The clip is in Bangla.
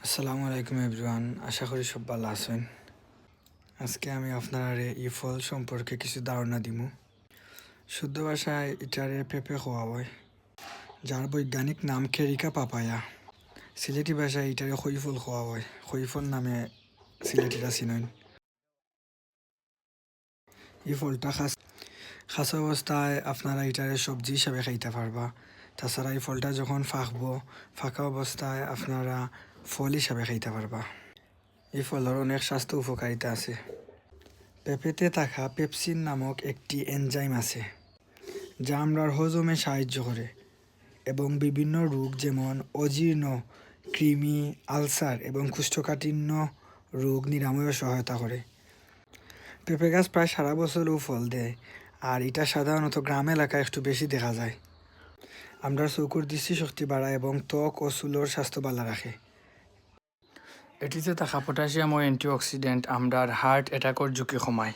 আসসালামু আলাইকুম এভরিওয়ান, আশা করি সব ভালো আছেন। আজকে আমি আপনারা এই ফল সম্পর্কে কিছু ধারণা দিব। শুদ্ধ ভাষায় এটারে পেঁপে খাওয়া হয়, যার বৈজ্ঞানিক নাম কেরিকা পাপায়া। সিলেটি ভাষায় এটারে খই ফল খাওয়া হয়, খই ফল নামে সিলেটিরা চিনেন। এই ফলটা খাসা অবস্থায় আপনারা এটারে সবজি হিসাবে খাইতে পারবা। তাছাড়া এই ফলটা যখন ফাঁকা অবস্থায় আপনারা ফল হিসাবে খাইতে পারবা। এই ফলের অনেক স্বাস্থ্য উপকারিতা আছে। পেঁপেতে থাকা পেপসিন নামক একটি এনজাইম আছে, যা আমরার হজমে সাহায্য করে এবং বিভিন্ন রোগ যেমন অজীর্ণ, কৃমি, আলসার এবং কোষ্ঠকাঠিন্য রোগ নিরাময়ে সহায়তা করে। পেঁপে গাছ প্রায় সারা বছরও ফল দেয়, আর এটা সাধারণত গ্রাম এলাকায় একটু বেশি দেখা যায়। আমরা চকুর দৃষ্টিশক্তি বাড়ায় এবং ত্বক ও চুলের স্বাস্থ্য ভালো রাখে। এটিতে থাকা পটাশিয়াম ও অ্যান্টিঅক্সিডেন্ট আমরার হার্ট অ্যাটাকের ঝুঁকি কমায়।